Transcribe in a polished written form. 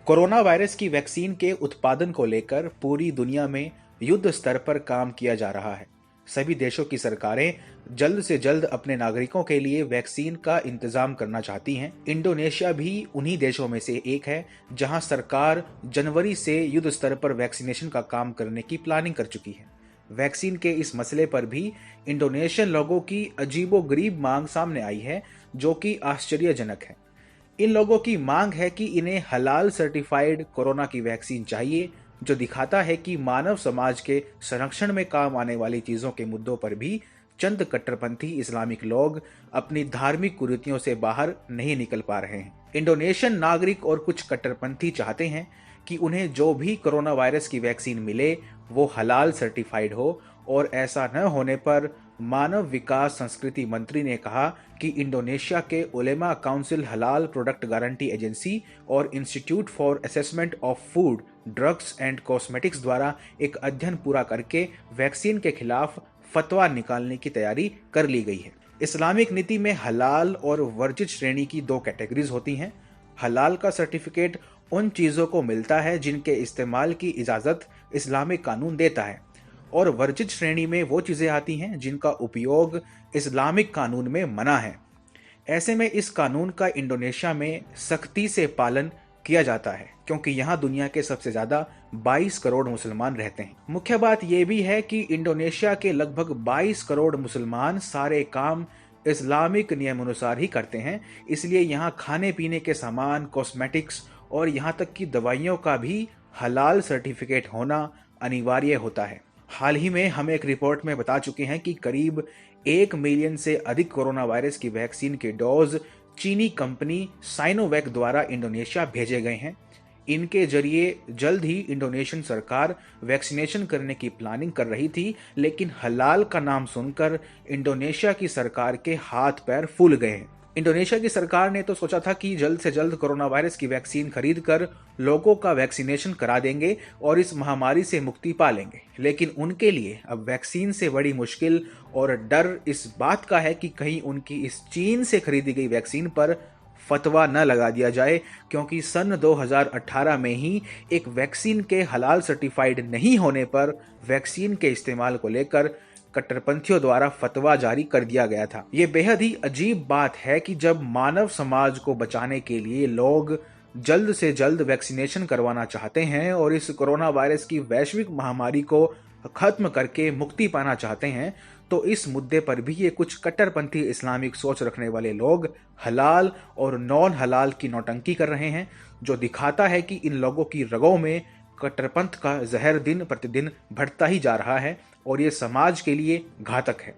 Corona virus की vaccine के उत्पादन को लेकर पूरी दुनिया में युद्ध स्तर पर काम किया जा रहा है। सभी देशों की सरकारें जल्द से जल्द अपने नागरिकों के लिए वैक्सीन का इंतजाम करना चाहती हैं। इंडोनेशिया भी उन्हीं देशों में से एक है जहां सरकार जनवरी से युद्ध स्तर पर वैक्सीनेशन का काम करने की प्लानिंग कर चुकी है। वैक्सीन के इस मसले पर भी इंडोनेशियन लोगों की अजीबोगरीब मांग सामने आई है, जो कि आश्चर्यजनक है। इन लोगों की मांग है कि इन्हें हलाल सर्टिफाइड कोरोना की वैक्सीन चाहिए, जो दिखाता है कि मानव समाज के संरक्षण में काम आने वाली चीजों के मुद्दों पर भी चंद कट्टरपंथी इस्लामिक लोग अपनी धार्मिक कुरीतियों से बाहर नहीं निकल पा रहे हैं। इंडोनेशियन नागरिक और कुछ कट्टरपंथी चाहते हैं कि उन्हें जो भी कोरोना वायरस की वैक्सीन मिले वो हलाल सर्टिफाइड हो, और ऐसा न होने पर मानव विकास संस्कृति मंत्री ने कहा कि इंडोनेशिया के उलेमा काउंसिल, हलाल प्रोडक्ट गारंटी एजेंसी और institute for assessment of food, drugs and cosmetics द्वारा एक अध्ययन पूरा करके वैक्सीन के खिलाफ फतवा निकालने की तैयारी कर ली गई है। इस्लामिक नीति में हलाल और वर्जित श्रेणी की दो कैटेगरीज होती हैं। हलाल का सर्टिफिकेट उन चीजों को मिलता है जिनके इस्तेमाल की इजाजत इस्लामिक कानून देता है, और वर्जित श्रेणी में वो चीजें आती हैं जिनका उपयोग इस्लामिक कानून में मना है। ऐसे में इस कानून का इंडोनेशिया में सख्ती से पालन किया जाता है, क्योंकि यहाँ दुनिया के सबसे ज्यादा 22 करोड़ मुसलमान रहते हैं। मुख्य बात यह भी है कि इंडोनेशिया के लगभग 22 करोड़ मुसलमान सारे काम इस्लामिक नियमानुसार ही करते हैं, इसलिए यहाँ खाने पीने के सामान, कॉस्मेटिक्स और यहाँ तक कि दवाइयों का भी हलाल सर्टिफिकेट होना अनिवार्य होता है। हाल ही में हम एक रिपोर्ट में बता चुके हैं कि करीब 1 मिलियन से अधिक कोरोना वायरस की वैक्सीन के डोज चीनी कंपनी साइनोवैक द्वारा इंडोनेशिया भेजे गए हैं। इनके जरिए जल्द ही इंडोनेशियन सरकार वैक्सीनेशन करने की प्लानिंग कर रही थी, लेकिन हलाल का नाम सुनकर इंडोनेशिया की सरकार के हाथ पैर फूल गए हैं। इंडोनेशिया की सरकार ने तो सोचा था कि जल्द से जल्द कोरोना वायरस की वैक्सीन खरीद कर लोगों का वैक्सीनेशन करा देंगे और इस महामारी से मुक्ति पा लेंगे, लेकिन उनके लिए अब वैक्सीन से बड़ी मुश्किल और डर इस बात का है कि कहीं उनकी इस चीन से खरीदी गई वैक्सीन पर फतवा न लगा दिया जाए, क्योंकि सन 2018 में ही एक वैक्सीन के हलाल सर्टिफाइड नहीं होने पर वैक्सीन के इस्तेमाल को लेकर कट्टरपंथियों द्वारा फतवा जारी कर दिया गया था। ये बेहद ही अजीब बात है कि जब मानव समाज को बचाने के लिए लोग जल्द से जल्द वैक्सीनेशन करवाना चाहते हैं और इस कोरोना वायरस की वैश्विक महामारी को खत्म करके मुक्ति पाना चाहते हैं, तो इस मुद्दे पर भी ये कुछ कट्टरपंथी इस्लामिक सोच रखने वाले लोग हलाल और नॉन हलाल की नौटंकी कर रहे हैं, जो दिखाता है कि इन लोगों की रगों में कट्टरपंथ का जहर दिन प्रतिदिन बढ़ता ही जा रहा है और ये समाज के लिए घातक है।